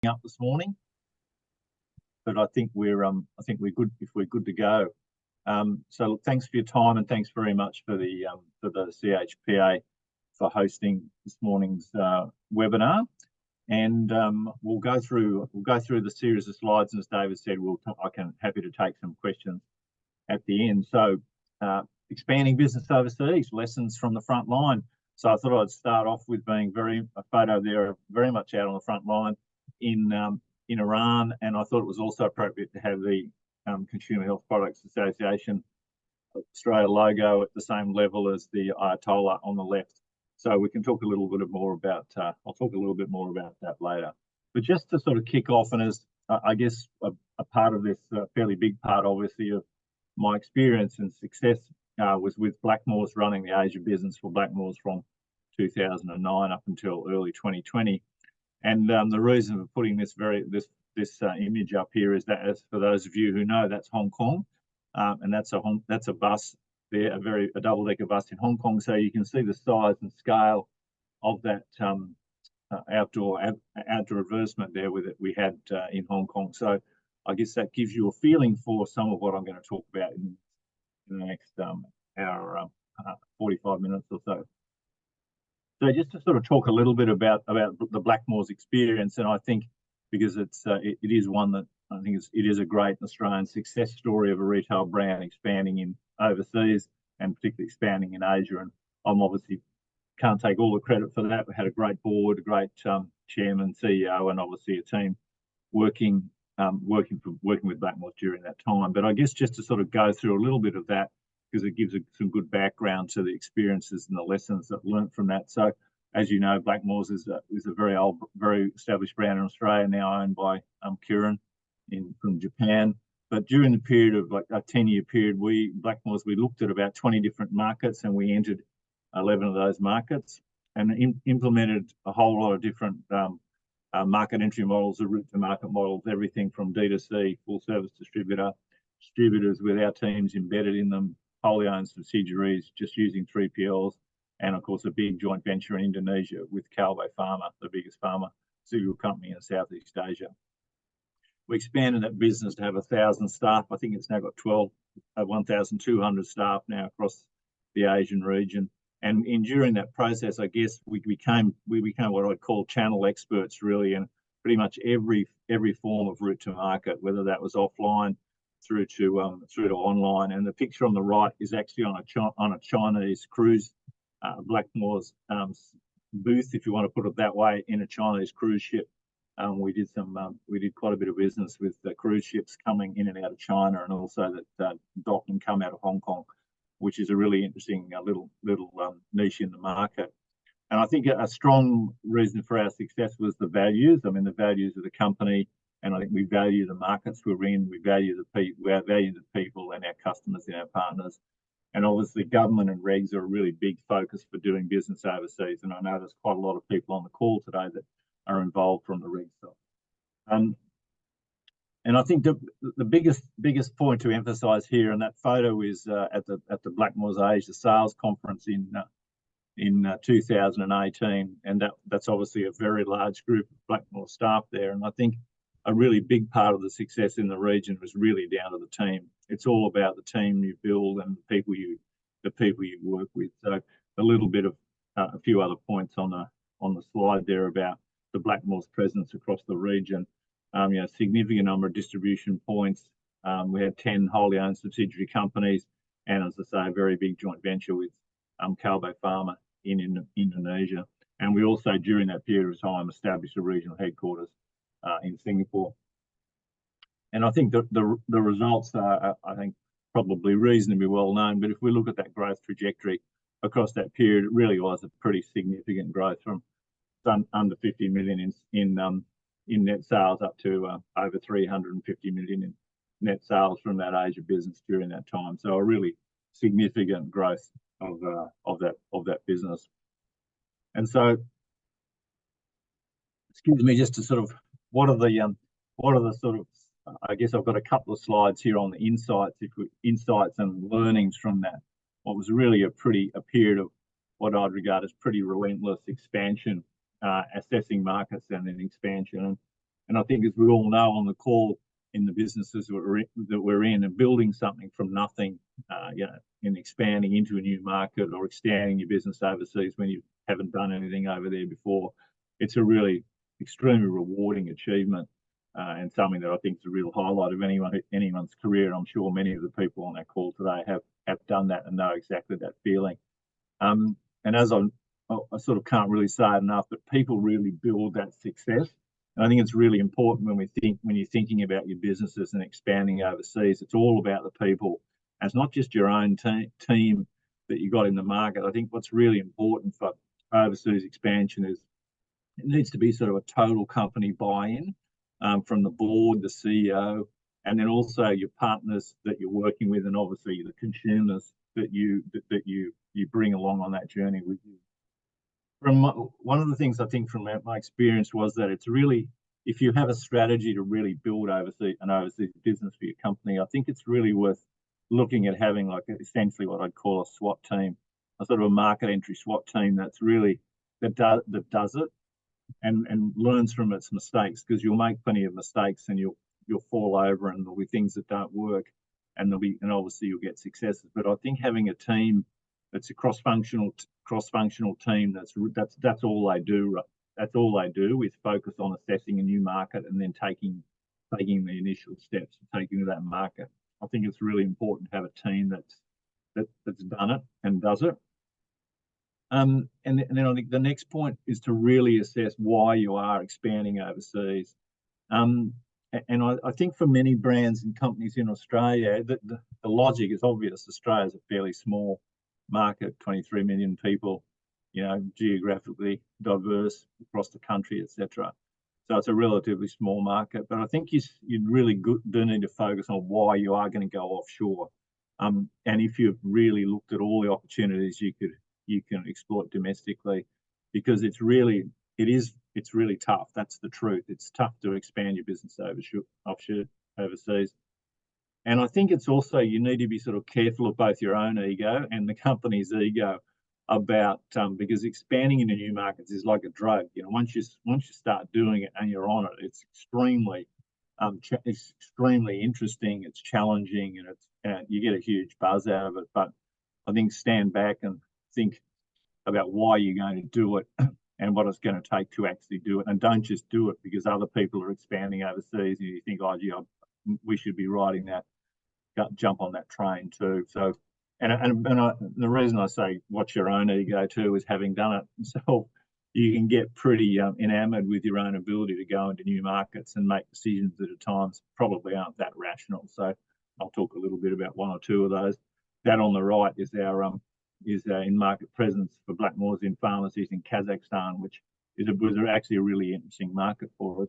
up this morning, but I think we're good if we're good to go. So look, thanks for your time and thanks very much for the CHPA for hosting this morning's webinar. And we'll go through the series of slides, and as David said, happy to take some questions at the end. So expanding business overseas, lessons from the front line. So I thought I'd start off with being a photo there, very much out on the front line in Iran, and I thought it was also appropriate to have the Consumer Health Products Association Australia logo at the same level as the Ayatollah on the left. So we can talk a little bit more about. I'll talk a little bit more about that later. But just to sort of kick off, and as I guess a part of this fairly big part, obviously, of my experience and success was with Blackmores, running the Asia business for Blackmores from 2009 up until early 2020. And the reason for putting this image up here is that, as for those of you who know, that's Hong Kong, and that's a bus there, a double-decker bus in Hong Kong. So you can see the size and scale of that outdoor advertisement there with it we had in Hong Kong. So I guess that gives you a feeling for some of what I'm going to talk about in the next hour, 45 minutes or so. So just to sort of talk a little bit about the Blackmores experience, and I think because it is one that I think it is a great Australian success story of a retail brand expanding in overseas and particularly expanding in Asia. And I'm obviously can't take all the credit for that. We had a great board, a great chairman, CEO, and obviously a team working with Blackmores during that time. But I guess just to sort of go through a little bit of that, because it gives some good background to the experiences and the lessons that learnt from that. So, as you know, Blackmores is a very old, very established brand in Australia, now owned by Kirin from Japan. But during the period of like a 10-year period, Blackmores looked at about 20 different markets, and we entered 11 of those markets and implemented a whole lot of different market entry models, route to market models, everything from D2C, full service distributors with our teams embedded in them, wholly owned subsidiaries, just using 3PLs, and of course a big joint venture in Indonesia with Kalbe Pharma, the biggest pharmaceutical company in Southeast Asia. We expanded that business to have 1,000 staff. I think it's now got 1,200 staff now across the Asian region. And during that process, I guess we became what I'd call channel experts, really, in pretty much every form of route to market, whether that was offline through to online. And the picture on the right is actually on a Chinese cruise, Blackmores booth, if you want to put it that way, in a Chinese cruise ship. We did quite a bit of business with the cruise ships coming in and out of China, and also that dock and come out of Hong Kong, which is a really interesting little niche in the market. And I think a strong reason for our success was the values. I mean, the values of the company, and I think we value the markets we're in. We value the people and our customers and our partners. And obviously, government and regs are a really big focus for doing business overseas. And I know there's quite a lot of people on the call today that are involved from the reg side. And I think the biggest point to emphasise here, and that photo is at the Blackmores Asia Sales Conference in 2018, and that's obviously a very large group of Blackmores staff there. And I think a really big part of the success in the region was really down to the team. It's all about the team you build and the people you work with. So a little bit of a few other points on the slide there about the Blackmores presence across the region. Significant number of distribution points. We had 10 wholly owned subsidiary companies, and as I say, a very big joint venture with Kalbe Pharma in Indonesia. And we also, during that period of time, established a regional headquarters in Singapore. And I think the results are, I think, probably reasonably well known. But if we look at that growth trajectory across that period, it really was a pretty significant growth from under 50 million in net sales up to over 350 million in net sales from that Asia business during that time. So a really significant growth of that business. And so, excuse me, just to sort of what are the sort of, I guess I've got a couple of slides here on the insights and learnings from that. What was really a period of what I'd regard as pretty relentless expansion, assessing markets and then expansion. And I think, as we all know on the call, in the businesses that we're in, and building something from nothing, and expanding into a new market or expanding your business overseas when you haven't done anything over there before, it's a really extremely rewarding achievement, and something that I think is a real highlight of anyone's career. I'm sure many of the people on our call today have done that and know exactly that feeling. And as I sort of can't really say it enough, but people really build that success. And I think it's really important when you're thinking about your businesses and expanding overseas, it's all about the people. And it's not just your own team that you got in the market. I think what's really important for overseas expansion is it needs to be sort of a total company buy-in, from the board, the CEO, and then also your partners that you're working with, and obviously the consumers that you bring along on that journey with you. One of the things I think from my experience was that it's really, if you have a strategy to really build an overseas business for your company, I think it's really worth looking at having like essentially what I'd call a SWAT team, a sort of a market entry SWAT team that does it and learns from its mistakes, because you'll make plenty of mistakes and you'll fall over, and there'll be things that don't work, and obviously you'll get successes. But I think having a team that's a cross-functional team, that's all they do. That's all they do is focus on assessing a new market and then taking the initial steps to take into that market. I think it's really important to have a team that's done it and does it. And then I think the next point is to really assess why you are expanding overseas. And I think for many brands and companies in Australia, the logic is obvious. Australia is a fairly small market, 23 million people, geographically diverse across the country, etc. So it's a relatively small market. But I think you really do need to focus on why you are going to go offshore. And if you've really looked at all the opportunities you can exploit domestically, because it's really tough. That's the truth. It's tough to expand your business offshore overseas. And I think it's also, you need to be sort of careful of both your own ego and the company's ego about, because expanding into new markets is like a drug. Once you start doing it and you're on it, it's extremely interesting. It's challenging, and you get a huge buzz out of it. But I think stand back and think about why you're going to do it and what it's going to take to actually do it, and don't just do it because other people are expanding overseas and you think, oh, yeah, we should be riding that, jump on that train too. So, and the reason I say watch your own ego too is, having done it yourself, you can get pretty enamored with your own ability to go into new markets and make decisions that at times probably aren't that rational. So I'll talk a little bit about one or two of those. That on the right is our in-market presence for Blackmores in pharmacies in Kazakhstan, which was actually a really interesting market for us.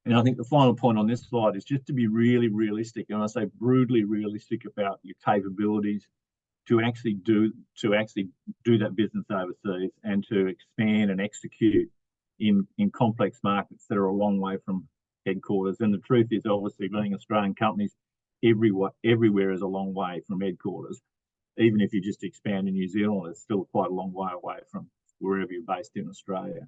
And I think the final point on this slide is just to be really realistic, and I say brutally realistic, about your capabilities to actually do that business overseas and to expand and execute in complex markets that are a long way from headquarters. And the truth is, obviously, being Australian companies, everywhere is a long way from headquarters. Even if you just expand in New Zealand, it's still quite a long way away from wherever you're based in Australia.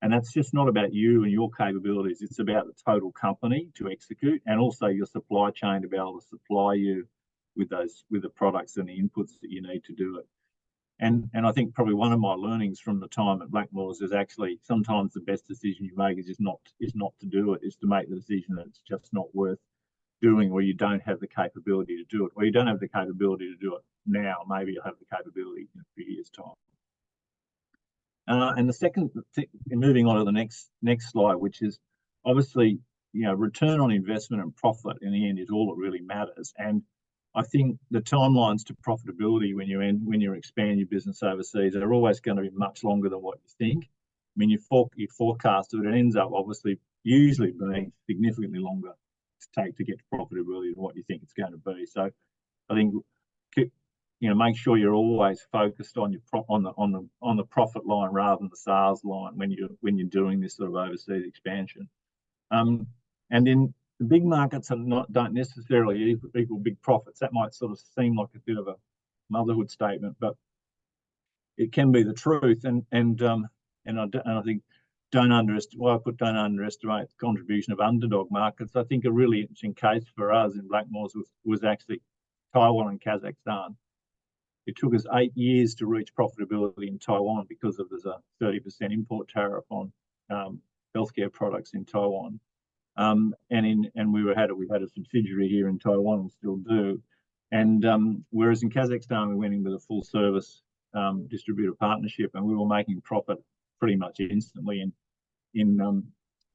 And that's just not about you and your capabilities. It's about the total company to execute, and also your supply chain to be able to supply you with the products and the inputs that you need to do it. And I think probably one of my learnings from the time at Blackmores is actually sometimes the best decision you make is not to do it, is to make the decision that it's just not worth doing, or you don't have the capability to do it, or you don't have the capability to do it now. Maybe you'll have the capability in a few years' time. And the second, moving on to the next slide, which is obviously, return on investment and profit in the end is all that really matters. And I think the timelines to profitability when you expand your business overseas are always going to be much longer than what you think. I mean, you forecast it, it ends up obviously usually being significantly longer to take to get to profitability than what you think it's going to be. So I think, make sure you're always focused on the profit line rather than the sales line when you're doing this sort of overseas expansion. And then the big markets don't necessarily equal big profits. That might sort of seem like a bit of a motherhood statement, but it can be the truth. And I think don't underestimate the contribution of underdog markets. I think a really interesting case for us in Blackmores was actually Taiwan and Kazakhstan. It took us 8 years to reach profitability in Taiwan because there's a 30% import tariff on healthcare products in Taiwan. And we had a subsidiary here in Taiwan and still do. And whereas in Kazakhstan we went in with a full service distributor partnership, and we were making profit pretty much instantly in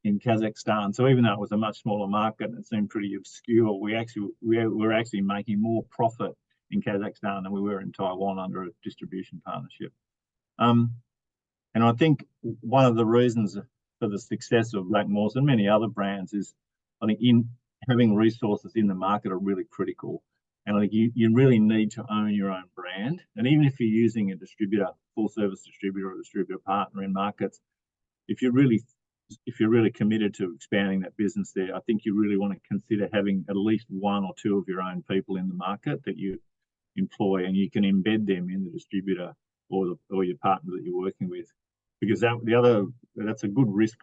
Kazakhstan. So even though it was a much smaller market and it seemed pretty obscure, we were actually making more profit in Kazakhstan than we were in Taiwan under a distribution partnership. And I think one of the reasons for the success of Blackmores and many other brands is, I think, in having resources in the market are really critical. And I think you really need to own your own brand. And even if you're using a distributor, full service distributor or distributor partner in markets, if you're really committed to expanding that business there, I think you really want to consider having at least one or two of your own people in the market that you employ, and you can embed them in the distributor or your partner that you're working with, because that's a good risk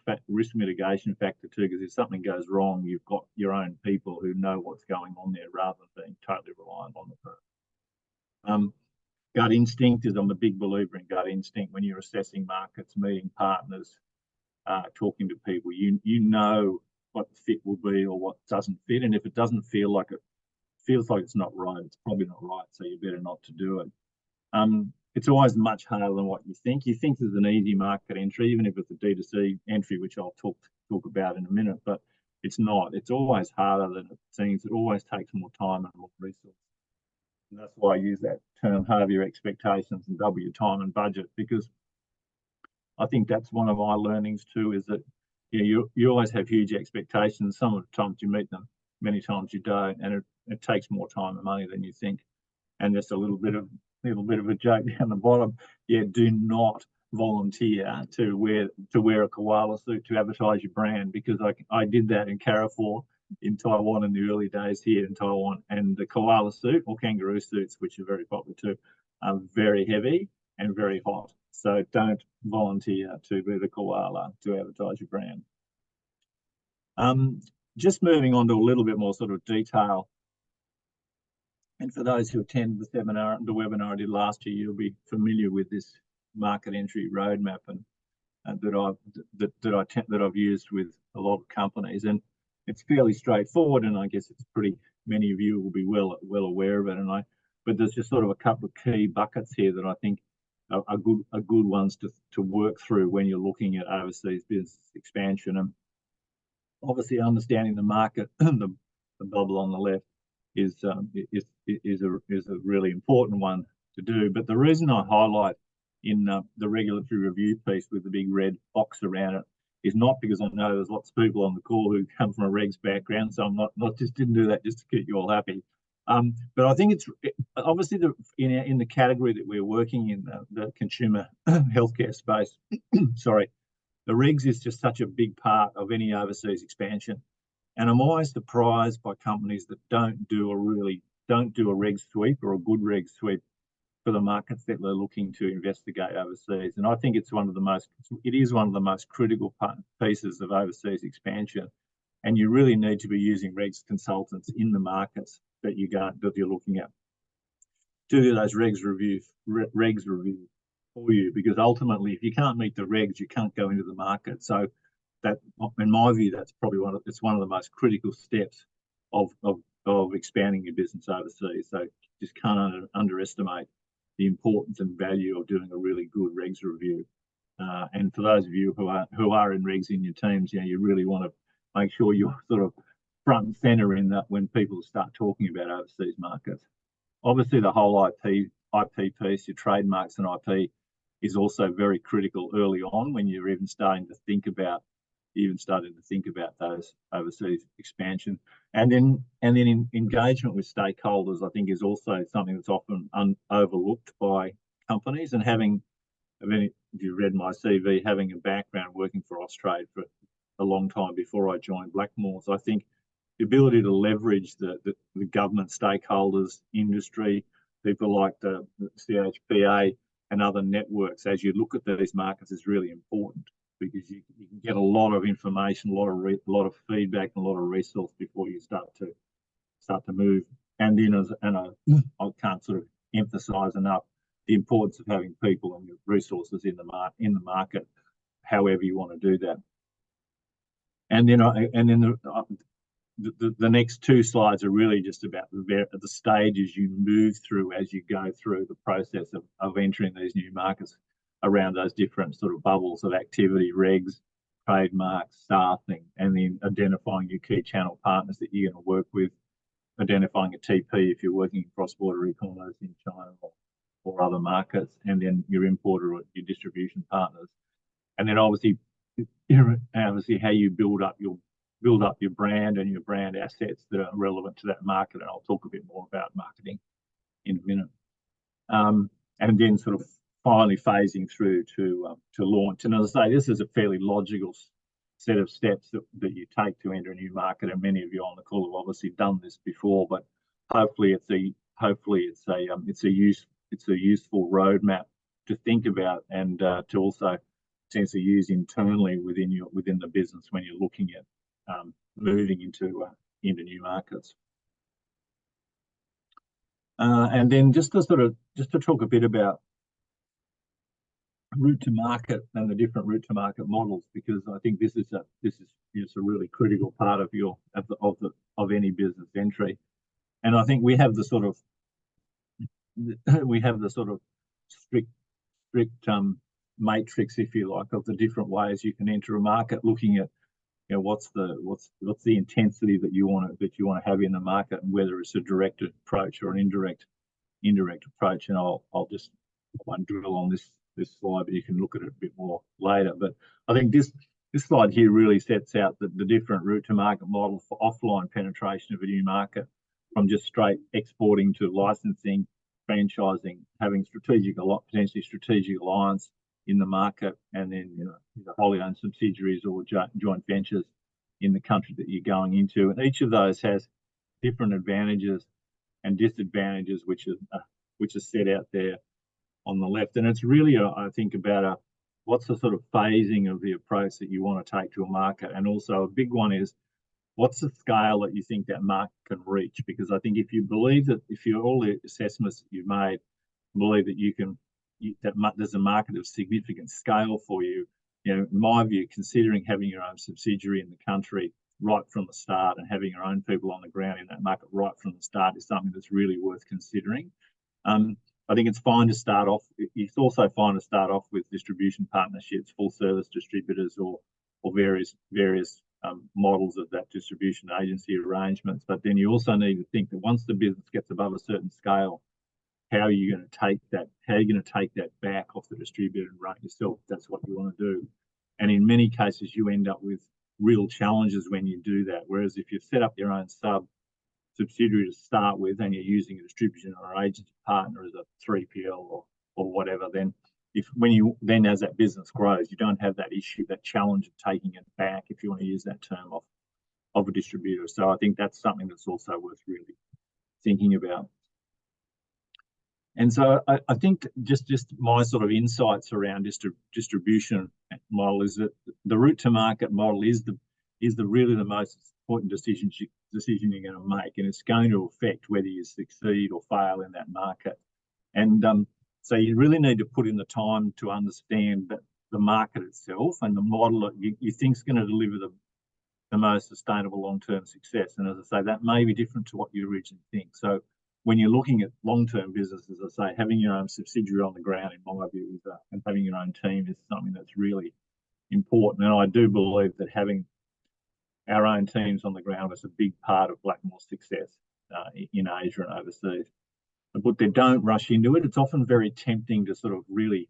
mitigation factor too. Because if something goes wrong, you've got your own people who know what's going on there, rather than being totally reliant on the person. Gut instinct I'm a big believer in gut instinct when you're assessing markets, meeting partners, talking to people. You know what the fit will be or what doesn't fit, and if it doesn't feel like it feels like it's not right, it's probably not right, so you better not to do it. It's always much harder than what you think. You think there's an easy market entry, even if it's a D2C entry, which I'll talk about in a minute, but it's not. It's always harder than it seems. It always takes more time and more resources. And that's why I use that term, halve your expectations and double your time and budget, because I think that's one of my learnings too, is that you always have huge expectations. Some of the times you meet them, many times you don't, and it takes more time and money than you think. And just a little bit of a joke down the bottom. Yeah, do not volunteer to wear a koala suit to advertise your brand, because I did that in Carrefour in Taiwan in the early days here in Taiwan, and the koala suit or kangaroo suits, which are very popular too, are very heavy and very hot. So don't volunteer to be the koala to advertise your brand. Just moving on to a little bit more sort of detail. And for those who attended the webinar I did last year, you'll be familiar with this market entry roadmap and that I've used with a lot of companies, and it's fairly straightforward. And I guess many of you will be well aware of it. But there's just sort of a couple of key buckets here that I think are good ones to work through when you're looking at overseas business expansion. And obviously, understanding the market, the bubble on the left, is a really important one to do. But the reason I highlight in the regulatory review piece with the big red box around it is not because I know there's lots of people on the call who come from a regs background, so I'm not just didn't do that just to keep you all happy. But I think it's obviously in the category that we're working in, the consumer healthcare space. Sorry, the regs is just such a big part of any overseas expansion. And I'm always surprised by companies that don't do a reg sweep or a good reg sweep for the markets that they're looking to investigate overseas. And I think it is one of the most critical pieces of overseas expansion. And you really need to be using regs consultants in the markets that you're looking at to do those regs reviews for you, because ultimately, if you can't meet the regs, you can't go into the market. So that, in my view, that's probably one of the most critical steps of expanding your business overseas. So just can't underestimate the importance and value of doing a really good regs review. And for those of you who are in regs in your teams, you really want to make sure you're sort of front and center in that when people start talking about overseas markets. Obviously, the whole IP piece, your trademarks and IP, is also very critical early on when you're even starting to think about those overseas expansion. And then engagement with stakeholders, I think, is also something that's often overlooked by companies. And if you read my CV, having a background working for Austrade for a long time before I joined Blackmores, I think the ability to leverage the government stakeholders, industry, people like the CHPA and other networks as you look at these markets is really important. because you can get a lot of information, a lot of feedback, and a lot of resource before you start to move. And then I can't sort of emphasize enough the importance of having people and resources in the market, however you want to do that. And then the next two slides are really just about the stages you move through as you go through the process of entering these new markets around those different sort of bubbles of activity, regs, trademarks, staffing, and then identifying your key channel partners that you're going to work with, identifying a TP if you're working in cross-border e-commerce in China or other markets, and then your importer or your distribution partners. And then obviously how you build up your brand and your brand assets that are relevant to that market. And I'll talk a bit more about marketing in a minute. And then sort of finally phasing through to launch. And as I say, this is a fairly logical set of steps that you take to enter a new market. And many of you on the call have obviously done this before, but hopefully it's a useful roadmap to think about and to also potentially use internally within the business when you're looking at moving into new markets. And then just to talk a bit about route to market and the different route to market models, because I think this is a really critical part of any business entry. And I think we have the sort of strict matrix, if you like, of the different ways you can enter a market, looking at what's the intensity that you want to have in the market, and whether it's a direct approach or an indirect approach. And I won't drill on this slide, but you can look at it a bit more later. But I think this slide here really sets out the different route to market model for offline penetration of a new market, from just straight exporting to licensing, franchising, having potentially strategic alliance in the market, and then the wholly owned subsidiaries or joint ventures in the country that you're going into. And each of those has different advantages and disadvantages, which are set out there on the left. And it's really, I think, about what's the sort of phasing of the approach that you want to take to a market. And also a big one is, what's the scale that you think that market can reach? Because I think if you believe that, if all the assessments that you've made believe that there's a market of significant scale for you, in my view, considering having your own subsidiary in the country right from the start and having your own people on the ground in that market right from the start is something that's really worth considering. I think it's fine to start off. It's also fine to start off with distribution partnerships, full service distributors, or various models of that distribution agency arrangements. But then you also need to think that once the business gets above a certain scale, how are you going to take that? How are you going to take that back off the distributor and run it yourself? That's what you want to do. And in many cases, you end up with real challenges when you do that. Whereas if you've set up your own subsidiary to start with, and you're using a distribution or agency partner as a 3PL or whatever, then as that business grows, you don't have that issue, that challenge of taking it back, if you want to use that term, of a distributor. So I think that's something that's also worth really thinking about. And so I think just my sort of insights around distribution model is that the route to market model is really the most important decision you're going to make, and it's going to affect whether you succeed or fail in that market. And so you really need to put in the time to understand the market itself and the model that you think is going to deliver the most sustainable long-term success. And as I say, that may be different to what you originally think. So when you're looking at long-term business, as I say, having your own subsidiary on the ground, in my view, and having your own team is something that's really important. And I do believe that having our own teams on the ground is a big part of Blackmore's success in Asia and overseas. But they don't rush into it. It's often very tempting to sort of really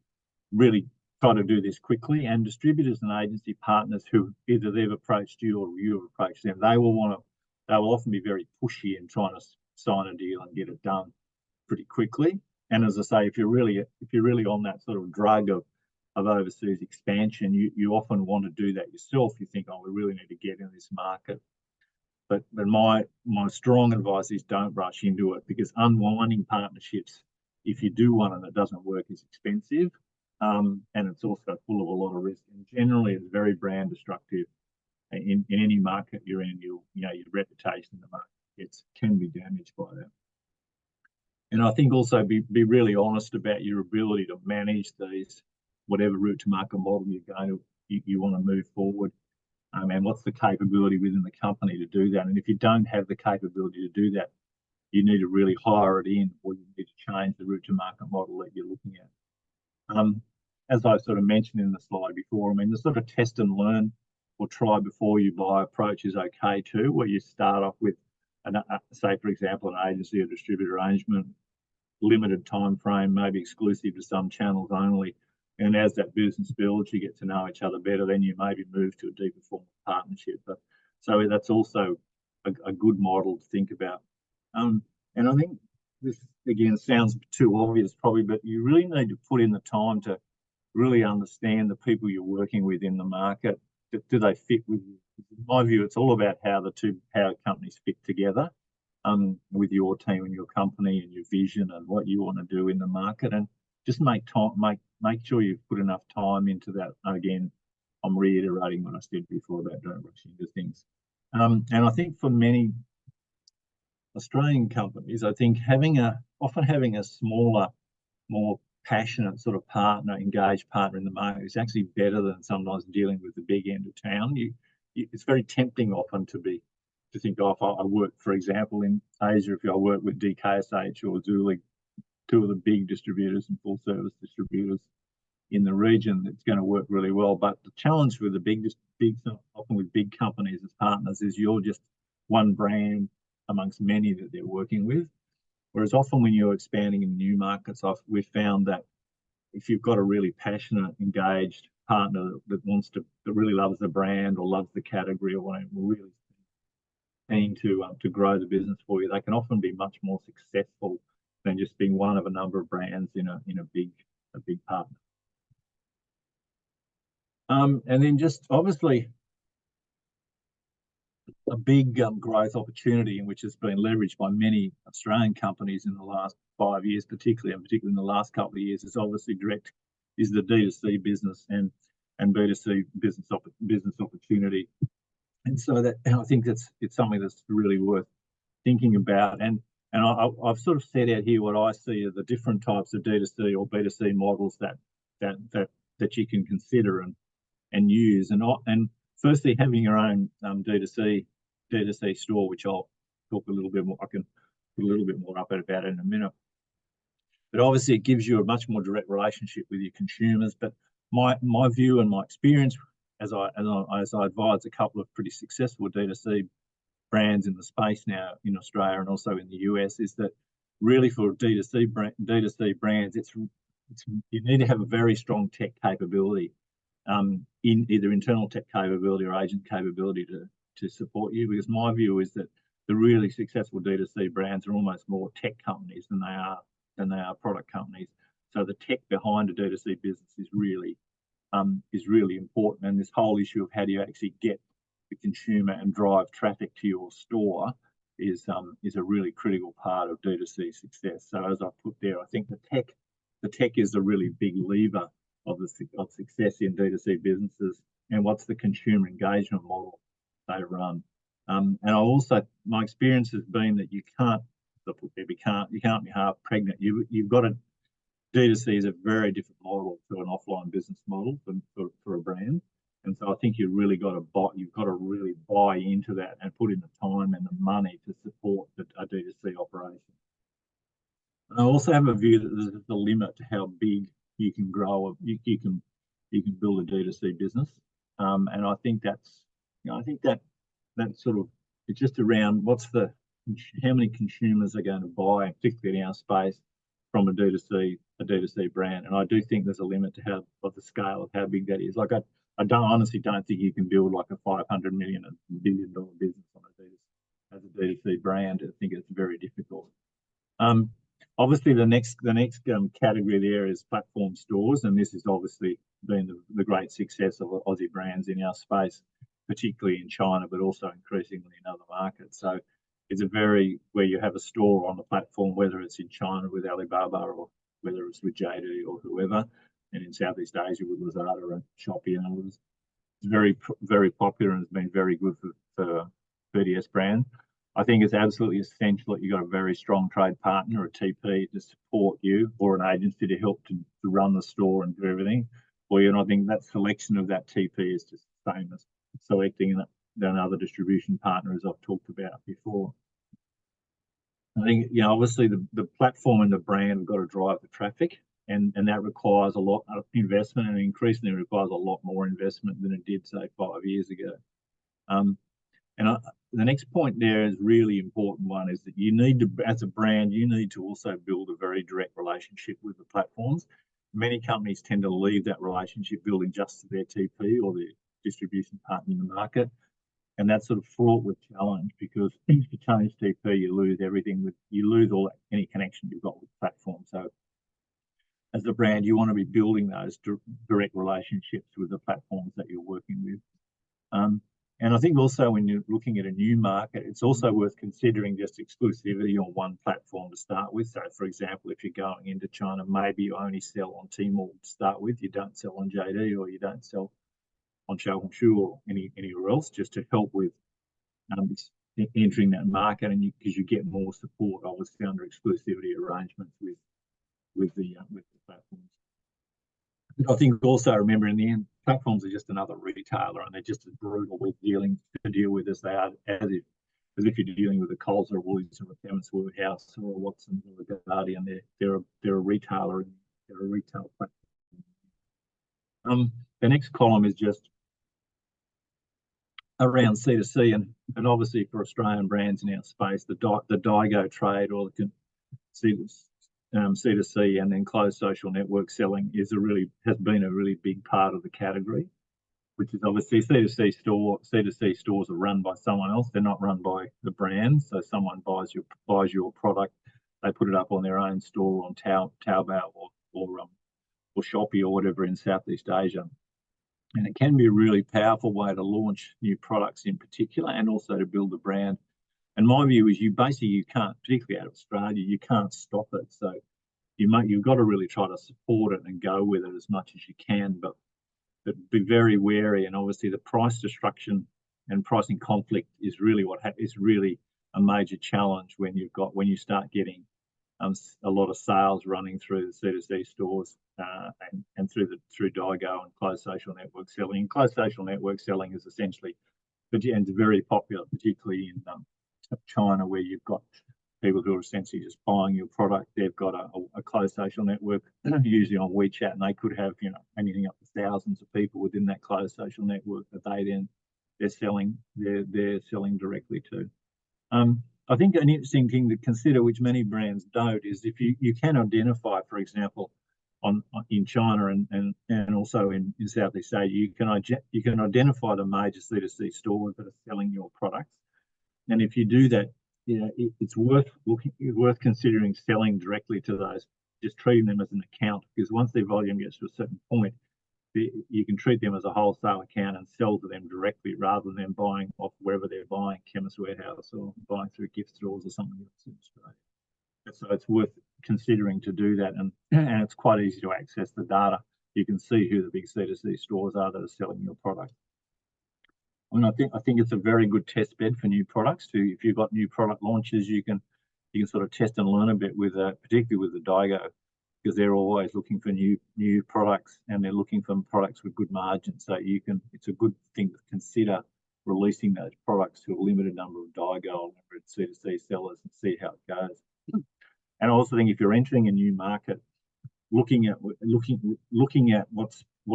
try to do this quickly. And distributors and agency partners who either they've approached you or you have approached them, they will often be very pushy in trying to sign a deal and get it done pretty quickly. And as I say, if you're really on that sort of drug of overseas expansion, you often want to do that yourself. You think, oh, we really need to get in this market. But my strong advice is don't rush into it, because unwinding partnerships, if you do one and it doesn't work, is expensive. and it's also full of a lot of risk. And generally, it's very brand destructive. In any market you're in, your reputation in the market can be damaged by that. And I think also be really honest about your ability to manage these, whatever route to market model you want to move forward, and what's the capability within the company to do that. And if you don't have the capability to do that, you need to really hire it in, or you need to change the route to market model that you're looking at. As I sort of mentioned in the slide before, I mean, the sort of test and learn or try before you buy approach is okay too, where you start off with, say, for example, an agency or distributor arrangement, limited time frame, maybe exclusive to some channels only. And as that business builds, you get to know each other better, then you maybe move to a deeper form of partnership. But so that's also a good model to think about. And I think this, again, sounds too obvious probably, but you really need to put in the time to really understand the people you're working with in the market. Do they fit with you? In my view, it's all about how the two power companies fit together, with your team and your company and your vision and what you want to do in the market, and just make sure you've put enough time into that. Again, I'm reiterating what I said before about don't rush into things. And I think for many Australian companies, I think often having a smaller, more passionate sort of engaged partner in the market is actually better than sometimes dealing with the big end of town. It's very tempting often to think, oh, if I work, for example, in Asia, if I work with DKSH or Zuli, two of the big distributors and full service distributors in the region, it's going to work really well. But the challenge with often with big companies as partners is you're just one brand amongst many that they're working with. Whereas often when you're expanding in new markets, we've found that if you've got a really passionate, engaged partner that really loves the brand or loves the category or whatever, really keen to grow the business for you, they can often be much more successful than just being one of a number of brands in a big partner. And then just obviously a big growth opportunity, which has been leveraged by many Australian companies in the last 5 years, particularly in the last couple of years, is obviously is the D2C business and B2C business opportunity. And so I think it's something that's really worth thinking about. And I've sort of set out here what I see are the different types of D2C or B2C models that you can consider and use. And firstly, having your own D2C store, which I'll talk a little bit more. I can put a little bit more up about it in a minute. But obviously, it gives you a much more direct relationship with your consumers. But my view and my experience, as I advise a couple of pretty successful D2C brands in the space now in Australia and also in the US, is that really for D2C brands, you need to have a very strong tech capability, in either internal tech capability or agent capability to support you. Because my view is that the really successful D2C brands are almost more tech companies than they are product companies. So the tech behind a D2C business is really important. And this whole issue of how do you actually get the consumer and drive traffic to your store is a really critical part of D2C success. So as I put there, I think the tech is a really big lever of success in D2C businesses, and what's the consumer engagement model they run. And my experience has been that you can't be half pregnant. You've got D2C is a very different model to an offline business model for a brand. And so I think you've got to really buy into that and put in the time and the money to support a D2C operation. And I also have a view that there's a limit to how big you can grow. You can build a D2C business, and I think that sort of, it's just around how many consumers are going to buy, particularly in our space, from a D2C brand. And I do think there's a limit to the scale of how big that is. Like I honestly don't think you can build like a $500 million and $1 billion business as a D2C brand. I think it's very difficult. Obviously, the next category there is platform stores, and this has obviously been the great success of Aussie brands in our space, particularly in China, but also increasingly in other markets. So it's where you have a store on the platform, whether it's in China with Alibaba or whether it's with JD or whoever. and in Southeast Asia with Lazada and Shopee and others. It's very, very popular and has been very good for BDS brand. I think it's absolutely essential that you've got a very strong trade partner, a TP, to support you, or an agency to help to run the store and do everything for you. And I think that selection of that TP is just the same as selecting another distribution partner, as I've talked about before. I think, obviously the platform and the brand have got to drive the traffic, and that requires a lot of investment, and increasingly requires a lot more investment than it did, say, 5 years ago. The next point there is really important one, is that you need to, as a brand, you need to also build a very direct relationship with the platforms. Many companies tend to leave that relationship building just to their TP or their distribution partner in the market. And that's sort of fraught with challenge, because if you change TP, you lose everything. You lose any connection you've got with the platform. So as a brand, you want to be building those direct relationships with the platforms that you're working with. And I think also when you're looking at a new market, it's also worth considering just exclusivity on one platform to start with. So, for example, if you're going into China, maybe you only sell on Tmall to start with. You don't sell on JD, or you don't sell on Xiaohongshu or anywhere else, just to help with entering that market, and because you get more support, obviously, under exclusivity arrangements with the platforms. I think also remember, in the end, platforms are just another retailer, and they're just as brutal to deal with as they are as if you're dealing with a Coles or a Woolies or a Chemist Warehouse or a Watsons or a Guardian. They're a retailer, and they're a retail platform. The next column is just around C2C, and obviously for Australian brands in our space, the Daigou trade, or the C2C, and then closed social network selling has been a really big part of the category, which is obviously C2C stores are run by someone else. They're not run by the brand. So someone buys your product, they put it up on their own store on Taobao or Shopee or whatever in Southeast Asia. And it can be a really powerful way to launch new products in particular, and also to build a brand. And my view is you can't, particularly out of Australia, you can't stop it. So you've got to really try to support it and go with it as much as you can, but be very wary. And obviously the price destruction and pricing conflict is really a major challenge when you start getting a lot of sales running through the C2C stores and through Daigou and closed social network selling. And closed social network selling is essentially, and it's very popular, particularly in China, where you've got people who are essentially just buying your product. They've got a closed social network, usually on WeChat, and they could have anything up to thousands of people within that closed social network that they're selling directly to. I think an interesting thing to consider, which many brands don't, is if you can identify, for example, in China and also in Southeast Asia, you can identify the major C2C stores that are selling your products. And if you do that, it's worth considering selling directly to those, just treating them as an account, because once their volume gets to a certain point, you can treat them as a wholesale account and sell to them directly, rather than buying off wherever they're buying, Chemist Warehouse, or buying through gift stores or something else in Australia. And so it's worth considering to do that, and it's quite easy to access the data. You can see who the big C2C stores are that are selling your product. And I think it's a very good test bed for new products. If you've got new product launches, you can sort of test and learn a bit with particularly with the Daigou, because they're always looking for new products, and they're looking for products with good margins. So it's a good thing to consider releasing those products to a limited number of Daigou or C2C sellers and see how it goes. And I also think if you're entering a new market, looking at what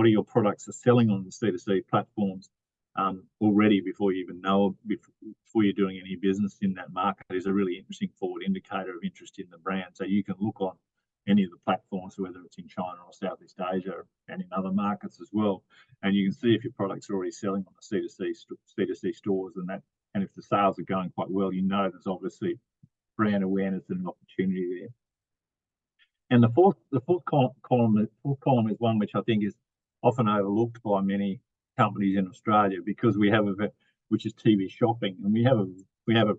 are your products are selling on the C2C platforms already before you even know, before you're doing any business in that market, is a really interesting forward indicator of interest in the brand. So you can look on any of the platforms, whether it's in China or Southeast Asia and in other markets as well, and you can see if your products are already selling on the C2C stores, and if the sales are going quite well, there's obviously brand awareness and an opportunity there. And the fourth column is one which I think is often overlooked by many companies in Australia, because we have which is TV shopping, and we have a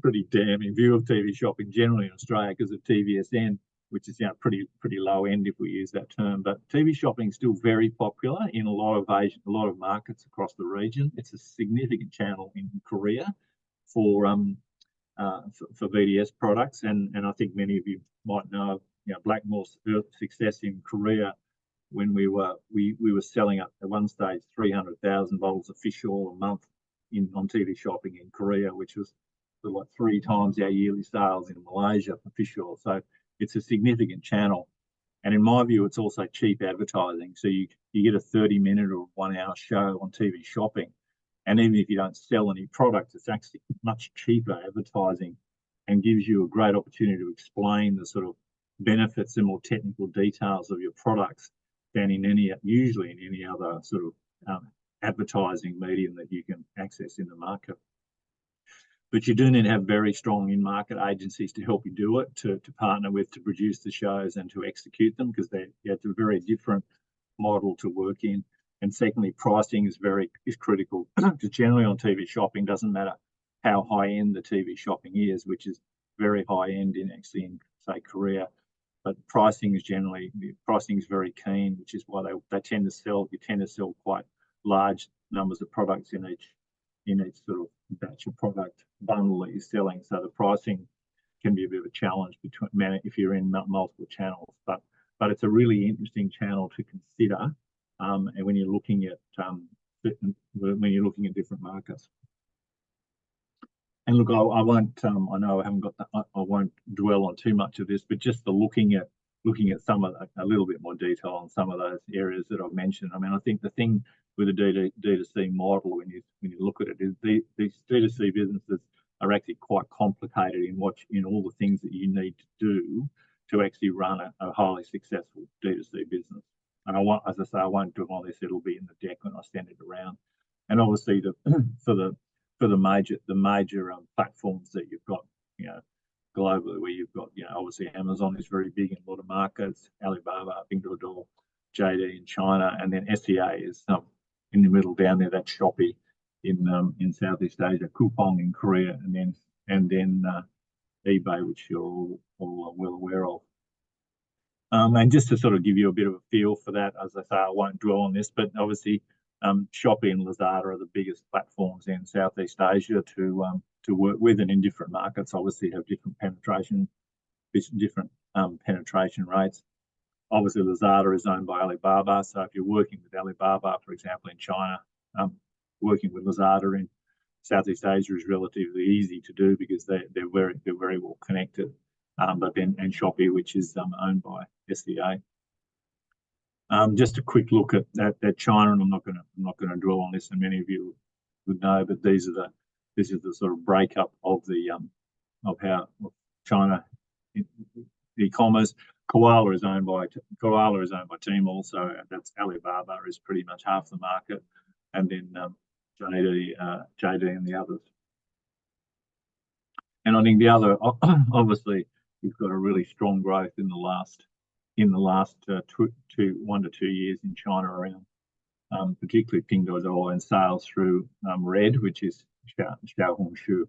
pretty damning view of TV shopping generally in Australia because of TVSN. which is pretty low end if we use that term. But TV shopping is still very popular in a lot of markets across the region. It's a significant channel in Korea for VDS products, and I think many of you might know, Blackmore's success in Korea when we were selling at one stage 300,000 bottles of fish oil a month on TV shopping in Korea, which was like 3 times our yearly sales in Malaysia for fish oil. So it's a significant channel, and in my view, it's also cheap advertising. So you get a 30-minute or 1-hour show on TV shopping, and even if you don't sell any products, it's actually much cheaper advertising and gives you a great opportunity to explain the sort of benefits and more technical details of your products than usually in any other sort of advertising medium that you can access in the market. But you do need to have very strong in-market agencies to help you do it, to partner with, to produce the shows and to execute them, because it's a very different model to work in. And secondly, pricing is critical, because generally on TV shopping, doesn't matter how high end the TV shopping is, which is very high end in say Korea, but pricing is very keen, which is why they tend to sell. You tend to sell quite large numbers of products in each sort of batch of product bundle that you're selling. So the pricing can be a bit of a challenge if you're in multiple channels. But it's a really interesting channel to consider, and when you're looking at different markets. And look, I won't. I know I haven't got that. I won't dwell on too much of this, but just looking at some of a little bit more detail on some of those areas that I've mentioned. I mean, I think the thing with the D2C model, when you look at it, is these D2C businesses are actually quite complicated in all the things that you need to do to actually run a highly successful D2C business. And as I say, I won't dwell on this. It'll be in the deck when I send it around. And obviously, for the major platforms that you've got, globally, where you've got, obviously Amazon is very big in a lot of markets, Alibaba, Pinduoduo, JD in China, and then SEA is in the middle down there. That's Shopee in Southeast Asia, Coupang in Korea, and then eBay, which you're all well aware of. And just to sort of give you a bit of a feel for that, as I say, I won't dwell on this, but obviously Shopee and Lazada are the biggest platforms in Southeast Asia to work with, and in different markets obviously have different penetration rates. Obviously Lazada is owned by Alibaba, so if you're working with Alibaba, for example, in China, working with Lazada in Southeast Asia is relatively easy to do because they're very well connected. But then Shopee, which is owned by SEA. Just a quick look at China, and I'm not going to dwell on this, and many of you would know, but this is the sort of breakup of how China e-commerce. Koala is owned by Tmall, so that's Alibaba is pretty much half the market, and then JD and the others. And I think the other, obviously, we've got a really strong growth in the last 1 to 2 years in China around, particularly Pinduoduo and sales through Red, which is Xiaohongshu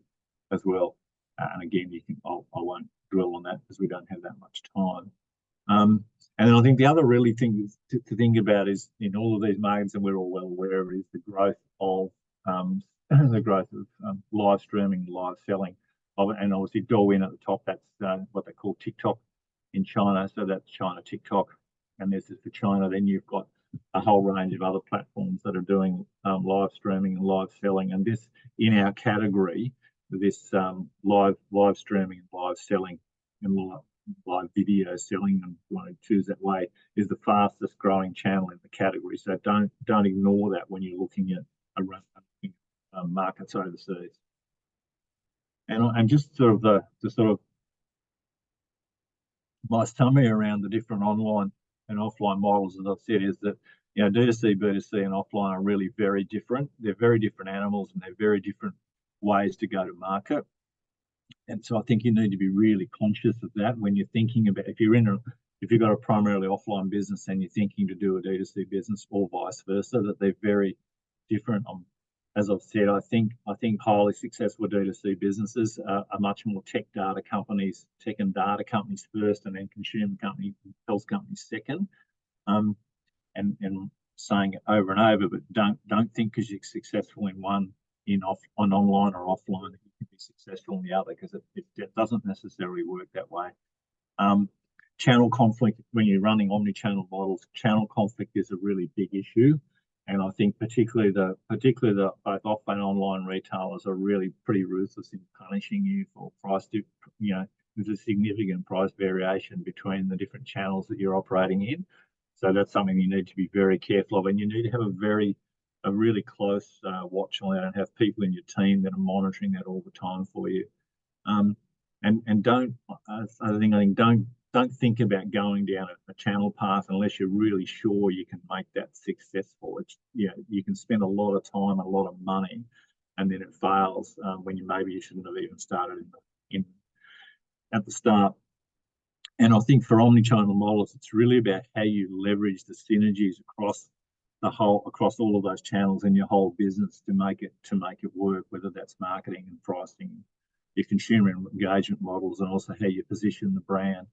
as well. And again, I won't dwell on that because we don't have that much time. And then I think the other really thing to think about is in all of these markets, and we're all well aware of it, is the growth of live streaming, live selling. And obviously Douyin at the top, that's what they call TikTok in China. So that's China TikTok, and this is for China. Then you've got a whole range of other platforms that are doing live streaming and live selling. And this, in our category, this live streaming and live selling and live video selling, and if you want to choose that way, is the fastest growing channel in the category. So don't ignore that when you're looking at markets overseas. And just sort of my summary around the different online and offline models, as I've said, is that D2C, B2C, and offline are really very different. They're very different animals, and they're very different ways to go to market. And so I think you need to be really conscious of that when you're thinking about if you've got a primarily offline business and you're thinking to do a D2C business, or vice versa, that they're very different. as I've said, I think highly successful D2C businesses are much more tech and data companies first, and then consumer companies, health companies second. And saying it over and over, but don't think because you're successful in one on online or offline that you can be successful in the other, because it doesn't necessarily work that way. Channel conflict, when you're running omni-channel models, channel conflict is a really big issue. And I think particularly the both offline and online retailers are really pretty ruthless in punishing you for price. There's a significant price variation between the different channels that you're operating in. So that's something you need to be very careful of, and you need to have a really close watch on that, and have people in your team that are monitoring that all the time for you. And don't think about going down a channel path unless you're really sure you can make that successful. You can spend a lot of time, a lot of money, and then it fails when you shouldn't have even started at the start. And I think for omni-channel models, it's really about how you leverage the synergies across all of those channels in your whole business to make it work, whether that's marketing and pricing, your consumer engagement models, and also how you position the brand.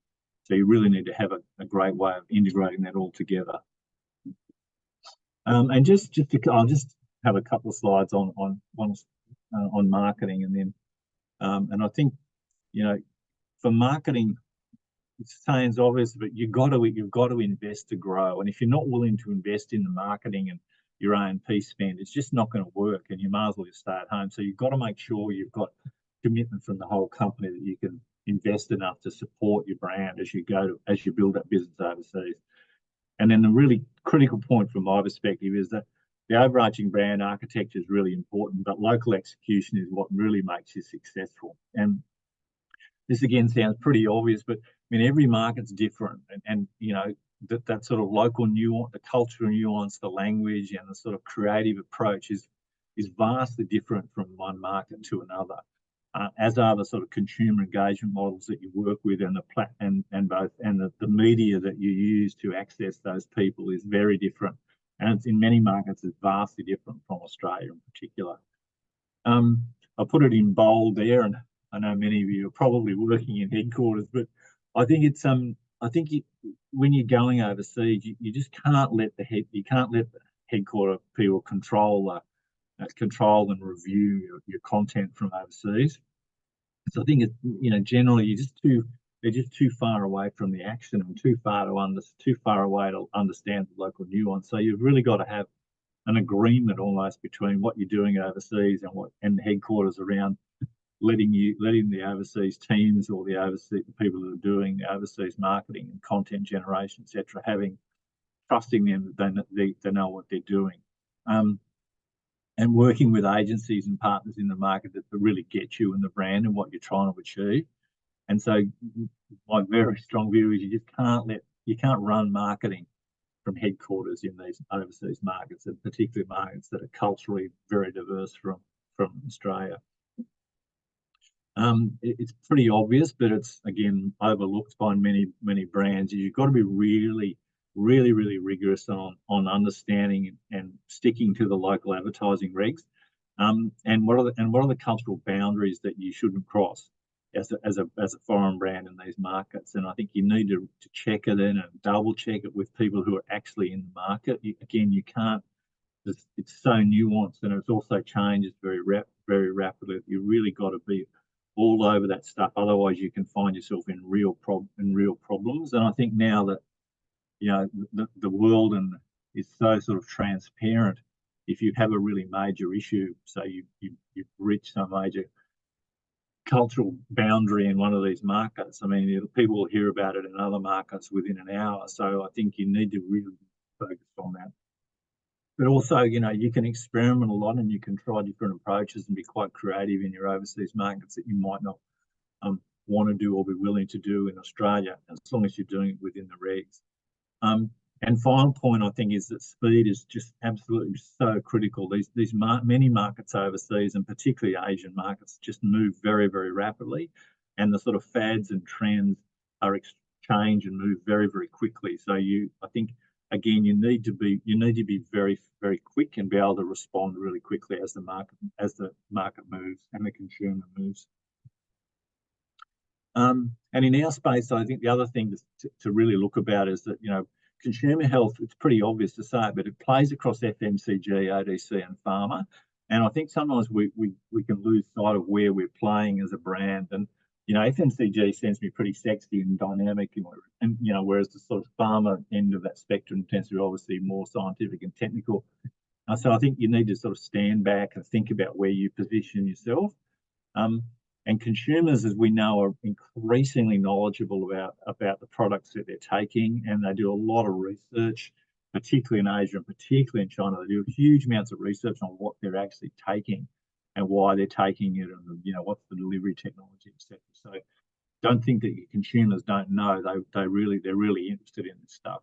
So you really need to have a great way of integrating that all together. And I'll just have a couple of slides on marketing, and then and I think for marketing, it sounds obvious, but you've got to invest to grow. And if you're not willing to invest in the marketing and your A&P spend, it's just not going to work, and you might as well just stay at home. So you've got to make sure you've got commitment from the whole company that you can invest enough to support your brand as you build that business overseas. And then the really critical point from my perspective is that the overarching brand architecture is really important, but local execution is what really makes you successful. And this again sounds pretty obvious, but I mean, every market's different, and that sort of local nuance, the cultural nuance, the language, and the sort of creative approach is vastly different from one market to another. As are the sort of consumer engagement models that you work with, and the media that you use to access those people is very different, and it's in many markets it's vastly different from Australia in particular. I put it in bold there, and I know many of you are probably working in headquarters, but I think it's when you're going overseas, you just can't let the headquarter people control and review your content from overseas. So I think generally they're just too far away from the action, and too far away to understand the local nuance. So you've really got to have an agreement almost between what you're doing overseas and the headquarters around letting the overseas teams or the people that are doing the overseas marketing and content generation, etc., trusting them that they know what they're doing. And working with agencies and partners in the market that really get you and the brand and what you're trying to achieve. And so my very strong view is you can't run marketing from headquarters in these overseas markets, and particularly markets that are culturally very diverse from Australia. It's pretty obvious, but it's again overlooked by many brands. You've got to be really rigorous on understanding and sticking to the local advertising regs, and what are the cultural boundaries that you shouldn't cross as a foreign brand in these markets. And I think you need to check it in and double check it with people who are actually in the market. You can't. It's so nuanced, and it's also changes very rapidly. You really got to be all over that stuff, otherwise you can find yourself in real problems. And I think now that the world is so sort of transparent, if you have a really major issue, so you've reached some major cultural boundary in one of these markets, I mean, people will hear about it in other markets within an hour. So I think you need to really focus on that. But also, you can experiment a lot, and you can try different approaches and be quite creative in your overseas markets that you might not want to do or be willing to do in Australia, as long as you're doing it within the regs. And final point, I think, is that speed is just absolutely so critical. Many markets overseas, and particularly Asian markets, just move very rapidly, and the sort of fads and trends change and move very quickly. So I think again, you need to be very, very quick and be able to respond really quickly as the market moves and the consumer moves. And in our space, I think the other thing to really look about is that, consumer health, it's pretty obvious to say, but it plays across FMCG, ODC and pharma. And I think sometimes we can lose sight of where we're playing as a brand. And, FMCG seems to be pretty sexy and dynamic, and whereas the sort of pharma end of that spectrum tends to be obviously more scientific and technical. So I think you need to sort of stand back and think about where you position yourself. And consumers, as we know, are increasingly knowledgeable about the products that they're taking, and they do a lot of research, particularly in Asia and particularly in China. They do huge amounts of research on what they're actually taking and why they're taking it, and what's the delivery technology, etc. So don't think that your consumers don't know. They're really interested in this stuff.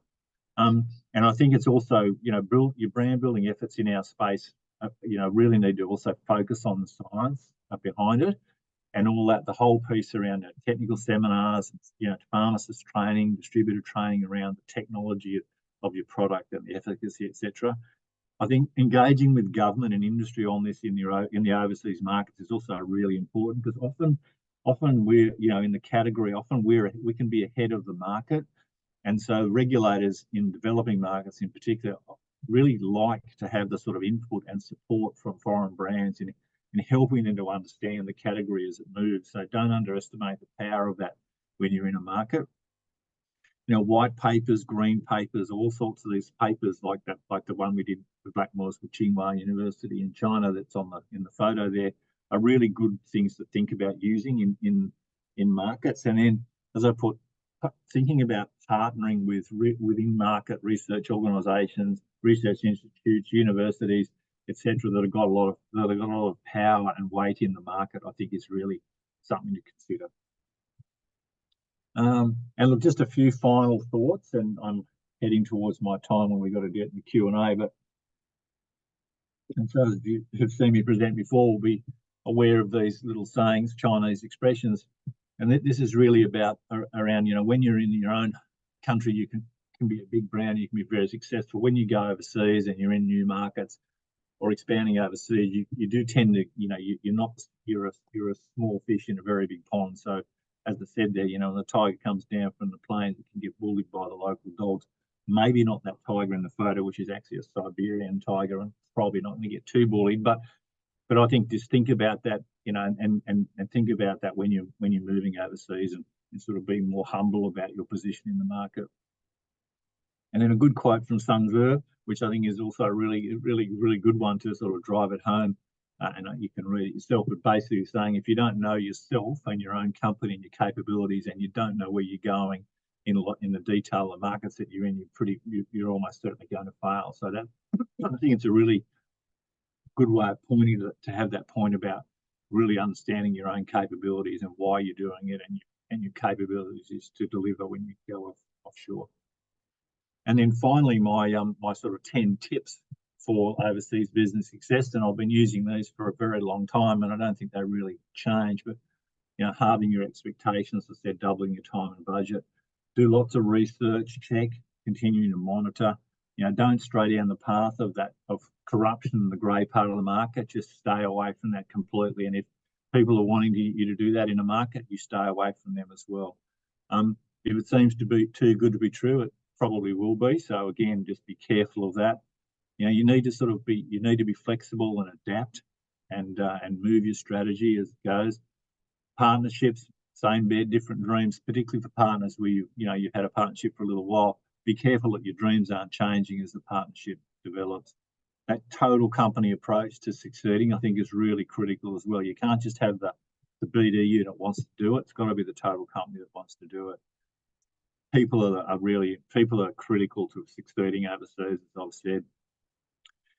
And I think it's also, your brand building efforts in our space, really need to also focus on the science behind it. And all that, the whole piece around technical seminars, pharmacist training, distributor training around the technology of your product and the efficacy, etc. I think engaging with government and industry on this in the overseas markets is also really important, because often we're, in the category, often we can be ahead of the market, and so regulators in developing markets in particular really like to have the sort of input and support from foreign brands in helping them to understand the category as it moves. So don't underestimate the power of that when you're in a market. White papers, green papers, all sorts of these papers like the one we did for Blackmores with Tsinghua University in China that's in the photo there, are really good things to think about using in markets. And then, as I put, thinking about partnering within market research organisations, research institutes, universities, etc., that have got a lot of power and weight in the market, I think is really something to consider. And look, just a few final thoughts, and I'm heading towards my time when we've got to get in the Q&A. And so, as you have seen me present before, will be aware of these little sayings, Chinese expressions, and this is really about around, when you're in your own country, you can be a big brand, you can be very successful. When you go overseas and you're in new markets or expanding overseas, you do tend to, you're a small fish in a very big pond. So, as I said there, when the tiger comes down from the plains, it can get bullied by the local dogs. Maybe not that tiger in the photo, which is actually a Siberian tiger, and probably not going to get too bullied. But I think just think about that, and think about that when you're moving overseas, and sort of being more humble about your position in the market. And then a good quote from Sun Tzu, which I think is also a really good one to sort of drive it home. And you can read it yourself, but basically saying, if you don't know yourself and your own company and your capabilities, and you don't know where you're going in the detail of markets that you're in, you're almost certainly going to fail. So that, I think it's a really good way of pointing to have that point about really understanding your own capabilities and why you're doing it, and your capabilities is to deliver when you go offshore. And then finally, my sort of 10 tips for overseas business success, and I've been using these for a very long time, and I don't think they really change. But halving your expectations, as I said, doubling your time and budget, do lots of research, check, continuing to monitor. Don't stray down the path of corruption in the grey part of the market. Just stay away from that completely. And if people are wanting you to do that in a market, you stay away from them as well. If it seems to be too good to be true, it probably will be. So again, just be careful of that. You need to be flexible and adapt, and move your strategy as it goes. Partnerships, same bed, different dreams, particularly for partners where you've had a partnership for a little while. Be careful that your dreams aren't changing as the partnership develops. That total company approach to succeeding, I think, is really critical as well. You can't just have the BD unit wants to do it. It's got to be the total company that wants to do it. People are critical to succeeding overseas, as I've said.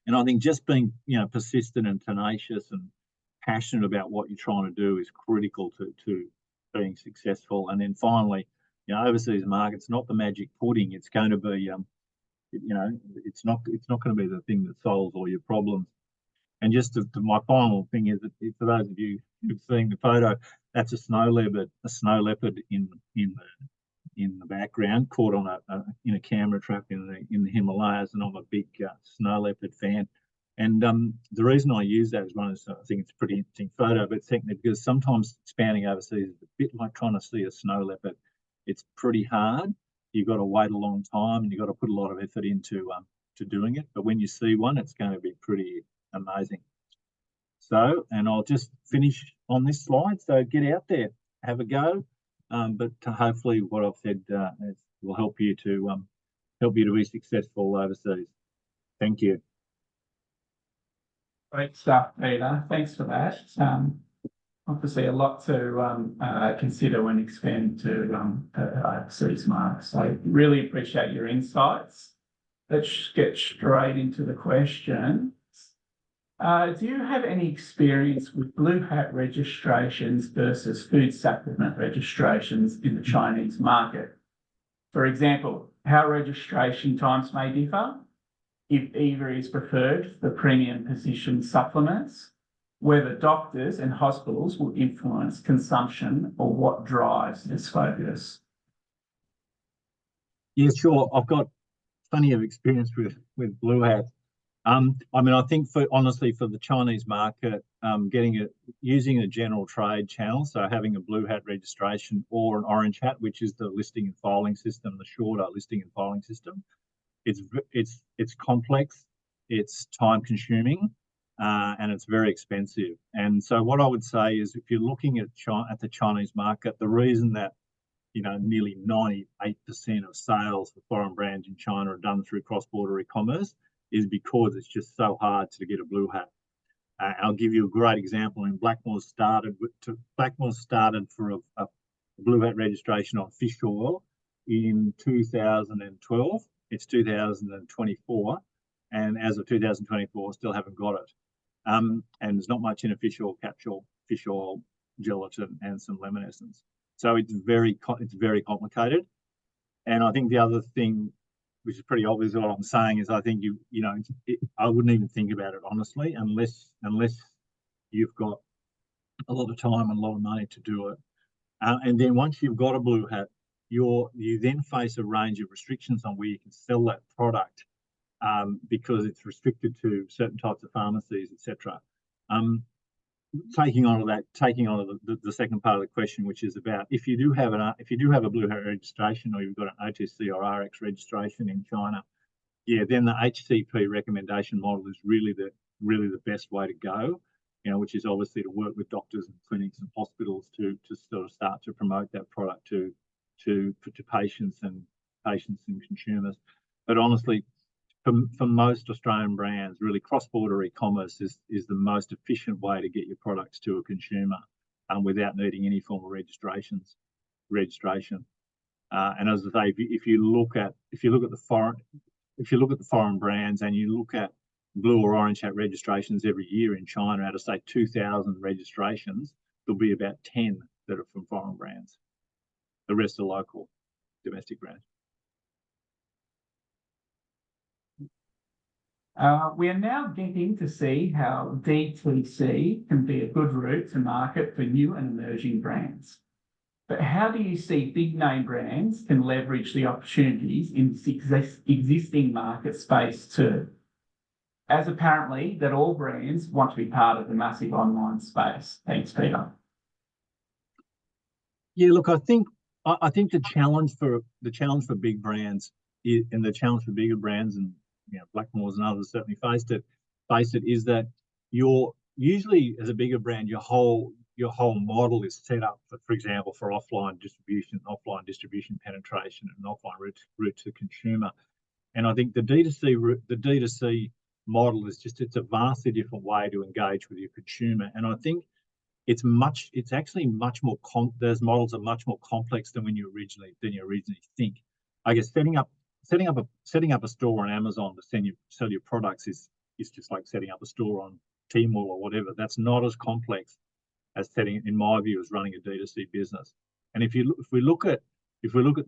And I think just being, persistent and tenacious and passionate about what you're trying to do is critical to being successful. And then finally, overseas markets, not the magic pudding. It's going to be, it's not going to be the thing that solves all your problems. And just my final thing is that for those of you who've seen the photo, that's a snow leopard in in the background, caught on in a camera trap in the Himalayas, and I'm a big snow leopard fan. And the reason I use that is one is I think it's a pretty interesting photo, but secondly because sometimes expanding overseas is a bit like trying to see a snow leopard. It's pretty hard. You've got to wait a long time, and you've got to put a lot of effort into to doing it. But when you see one, it's going to be pretty amazing. So, and I'll just finish on this slide. So get out there, have a go. But hopefully, what I've said will help you to be successful overseas. Thank you. Great stuff, Peter. Thanks for that. Obviously, a lot to consider when expanding to overseas markets. So, really appreciate your insights. Let's get straight into the question. Do you have any experience with blue hat registrations versus food supplement registrations in the Chinese market? For example, how registration times may differ, if either is preferred for premium position supplements, whether doctors and hospitals will influence consumption, or what drives this focus? Yeah, sure. I've got plenty of experience with blue hat. I mean, I think honestly for the Chinese market, using a general trade channel, so having a blue hat registration or an orange hat, which is the listing and filing system, the shorter listing and filing system, it's complex, it's time consuming, and it's very expensive. And so what I would say is, if you're looking at the Chinese market, the reason that nearly 98% of sales for foreign brands in China are done through cross-border e-commerce is because it's just so hard to get a blue hat. I'll give you a great example. When Blackmores started for a blue hat registration on fish oil in 2012. It's 2024, and as of 2024, still haven't got it. And there's not much in a fish oil capsule, fish oil, gelatin, and some lemon essence. So it's very complicated. And I think the other thing, which is pretty obvious, what I'm saying is, I think I wouldn't even think about it honestly, unless you've got a lot of time and a lot of money to do it. And then once you've got a blue hat, you then face a range of restrictions on where you can sell that product, because it's restricted to certain types of pharmacies, etc. Taking on the second part of the question, which is about if you do have a blue hat registration, or you've got an OTC or RX registration in China, then the HCP recommendation model is really the best way to go. Which is obviously to work with doctors and clinics and hospitals to sort of start to promote that product to patients and consumers. But honestly, for most Australian brands, really cross-border e-commerce is the most efficient way to get your products to a consumer, without needing any form of registration. And as I say, if you look at the foreign brands, and you look at blue or orange hat registrations every year in China, out of say 2,000 registrations, there'll be about 10 that are from foreign brands. The rest are local, domestic brands. We are now getting to see how D2C can be a good route to market for new and emerging brands. But how do you see big name brands can leverage the opportunities in this existing market space too? As apparently that all brands want to be part of the massive online space. Thanks, Peter. Yeah, look, I think the challenge for big brands and the challenge for bigger brands, and Blackmores and others certainly face it, is that you're usually, as a bigger brand, your whole model is set up for example, for offline distribution penetration, and offline route to consumer. And I think the D2C model is it's a vastly different way to engage with your consumer. And I think it's actually much more those models are much more complex than you originally think. I guess setting up a store on Amazon to sell your products is just like setting up a store on Tmall or whatever. That's not as complex as in my view, as running a D2C business. And if we look at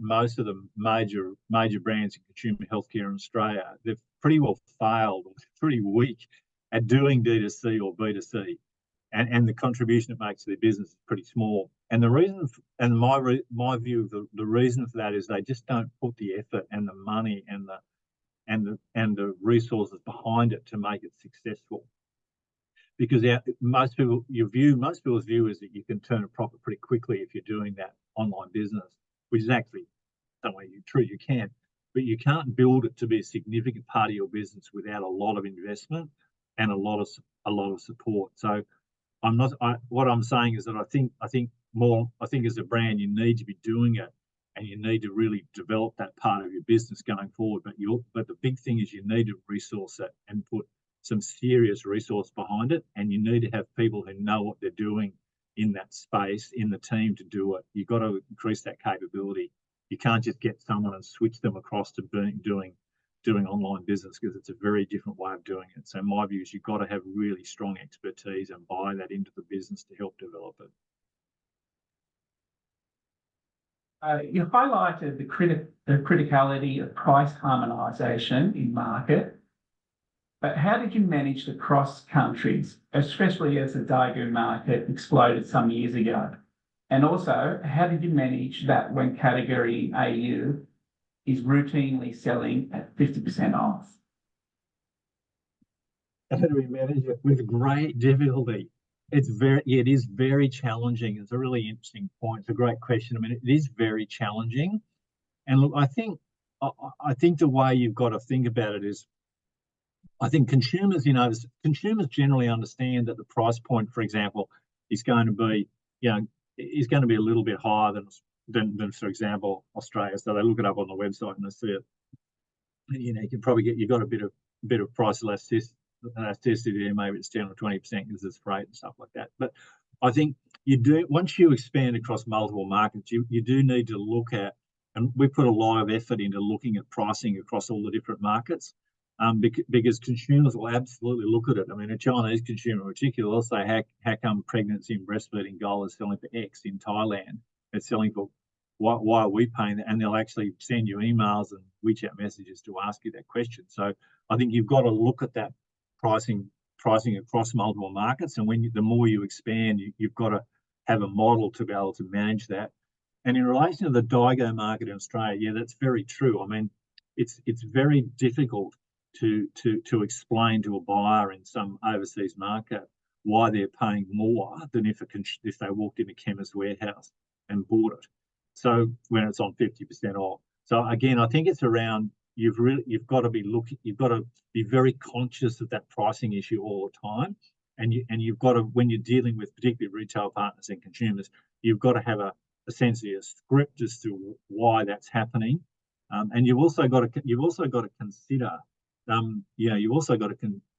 most of the major brands in consumer healthcare in Australia, they've pretty well failed, or pretty weak at doing D2C or B2C. and the contribution it makes to their business is pretty small. And the reason, my view of the reason for that is they just don't put the effort and the money and the resources behind it to make it successful. Because most people's view is that you can turn a profit pretty quickly if you're doing that online business, which is actually somewhere true, you can, but you can't build it to be a significant part of your business without a lot of investment and a lot of support. So what I'm saying is that I think as a brand you need to be doing it, and you need to really develop that part of your business going forward. But the big thing is you need to resource it and put some serious resource behind it, and you need to have people who know what they're doing in that space in the team to do it. You've got to increase that capability. You can't just get someone and switch them across to doing online business, because it's a very different way of doing it. So my view is you've got to have really strong expertise and buy that into the business to help develop it. You highlighted the criticality of price harmonisation in market, but how did you manage the cross countries, especially as the Daigou market exploded some years ago? And also, how did you manage that when category AU is routinely selling at 50% off? How do we manage it? With great difficulty. It is very challenging. It's a really interesting point. It's a great question. I mean, it is very challenging. And look, I think the way you've got to think about it is, I think consumers generally understand that the price point, for example, is going to be, a little bit higher than for example, Australia. So they look it up on the website and they see it. And, you can probably you've got a bit of price elasticity there, maybe it's 10 or 20% because it's freight and stuff like that. But I think once you expand across multiple markets, you do need to look at, and we put a lot of effort into looking at pricing across all the different markets, because consumers will absolutely look at it. I mean, a Chinese consumer in particular will say, how come pregnancy and breastfeeding goal is selling for X in Thailand? It's selling for, why are we paying that? And they'll actually send you emails and WeChat messages to ask you that question. So I think you've got to look at that pricing across multiple markets, and the more you expand, you've got to have a model to be able to manage that. And in relation to the Daigou market in Australia, yeah, that's very true. I mean, it's very difficult to explain to a buyer in some overseas market why they're paying more than if they walked in a chemist warehouse and bought it. So when it's on 50% off. So again, I think it's around, you've got to be very conscious of that pricing issue all the time, and you've got to, when you're dealing with particularly retail partners and consumers, you've got to have essentially a script as to why that's happening, and you've also got to consider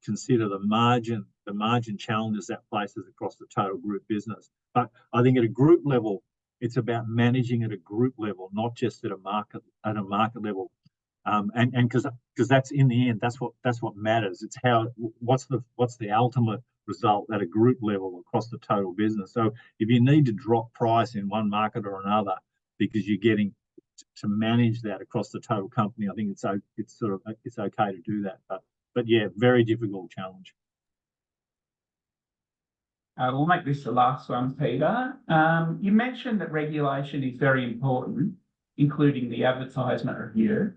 consider the margin challenges that places across the total group business. But I think at a group level, it's about managing at a group level, not just at a market level. And because that's, in the end, that's what matters. It's what's the ultimate result at a group level across the total business. So if you need to drop price in one market or another because you're getting to manage that across the total company, I think it's okay to do that. But yeah, very difficult challenge. We'll make this the last one, Peter. You mentioned that regulation is very important, including the advertisement review.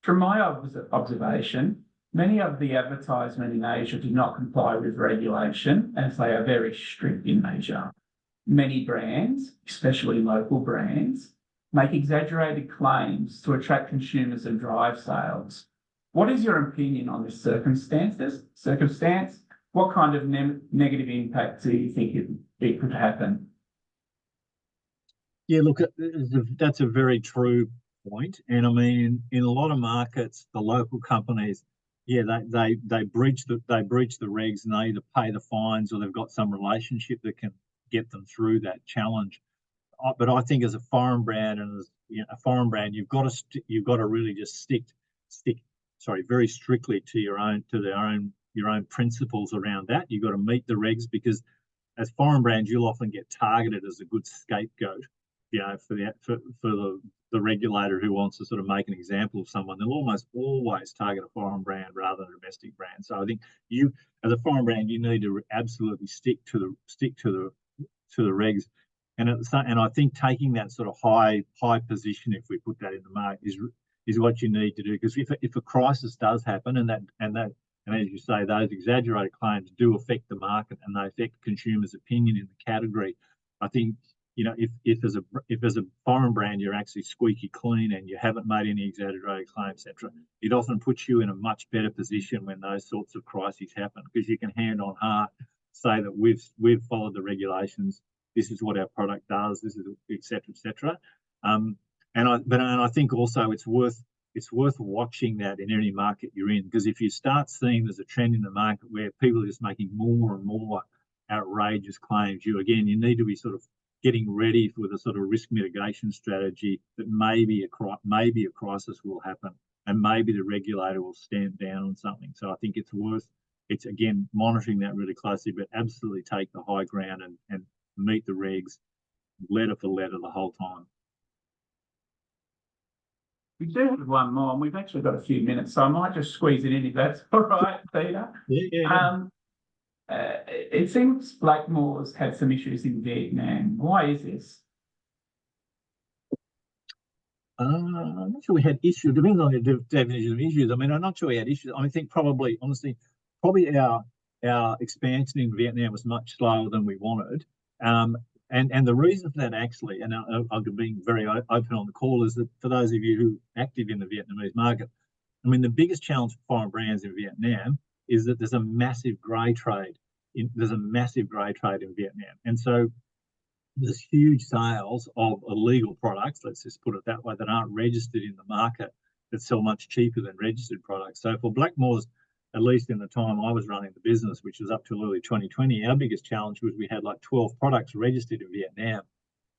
From my observation, many of the advertisement in Asia do not comply with regulation, as they are very strict in Asia. Many brands, especially local brands, make exaggerated claims to attract consumers and drive sales. What is your opinion on this circumstance? What kind of negative impact do you think it could happen? Yeah, look, that's a very true point. And I mean, in a lot of markets, the local companies, yeah, they breach the regs, and they either pay the fines or they've got some relationship that can get them through that challenge. But I think as a foreign brand, and as you've got to really just stick very strictly to your own principles around that. You've got to meet the regs, because as foreign brands, you'll often get targeted as a good scapegoat you know, for the regulator who wants to sort of make an example of someone, they'll almost always target a foreign brand rather than a domestic brand. So I think you, as a foreign brand, you need to absolutely stick to the regs. And I think taking that sort of high position, if we put that in the market, is what you need to do. Because if a crisis does happen, and as you say, those exaggerated claims do affect the market and they affect consumers' opinion in the category, I think, you know, if as a foreign brand you're actually squeaky clean and you haven't made any exaggerated claims, etc., it often puts you in a much better position when those sorts of crises happen, because you can hand on heart say that we've followed the regulations. This is what our product does. This is etc. etc. And I think also it's worth watching that in any market you're in, because if you start seeing there's a trend in the market where people are just making more and more outrageous claims, you need to be sort of getting ready for the sort of risk mitigation strategy that maybe a crisis will happen and maybe the regulator will stamp down on something. So I think it's again monitoring that really closely, but absolutely take the high ground and meet the regs letter for letter the whole time. We do have one more, and we've actually got a few minutes, so I might just squeeze it in if that's all right, Peter. Yeah. It seems Blackmores had some issues in Vietnam. Why is this? I'm not sure we had issues. Depends on the definition of issues. I mean, I'm not sure we had issues. I think honestly, our expansion in Vietnam was much slower than we wanted. And the reason for that, actually, and I've been very open on the call, is that for those of you who are active in the Vietnamese market, I mean, the biggest challenge for foreign brands in Vietnam is that there's a massive grey trade. There's a massive grey trade in Vietnam, and so there's huge sales of illegal products, let's just put it that way, that aren't registered in the market, that sell much cheaper than registered products. So for Blackmores, at least in the time I was running the business, which was up to early 2020, our biggest challenge was we had like 12 products registered in Vietnam,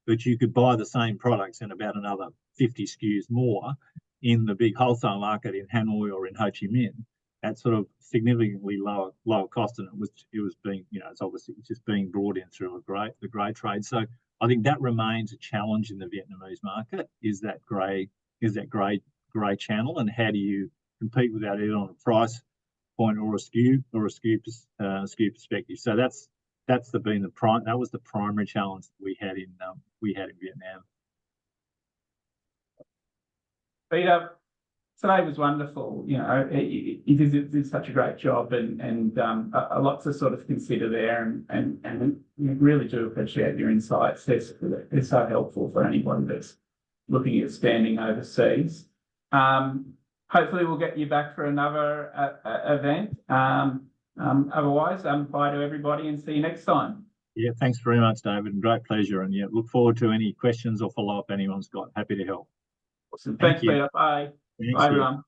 but you could buy the same products and about another 50 SKUs more in the big wholesale market in Hanoi or in Ho Chi Minh at sort of significantly lower cost, and it was being, you know, it's obviously just being brought in through the grey trade. So I think that remains a challenge in the Vietnamese market, is that grey channel, and how do you compete with that either on a price point or a SKU perspective. So that was the primary challenge that we had in Vietnam. Peter, today was wonderful. You know, you did such a great job, and a lot to sort of consider there, and we really do appreciate your insights. They're so helpful for anybody that's looking at expanding overseas. Hopefully we'll get you back for another event. Otherwise, bye to everybody and see you next time. Yeah, thanks very much, David, and great pleasure. And yeah, look forward to any questions or follow-up anyone's got. Happy to help. Awesome. Thanks, Peter. Bye. Bye, everyone.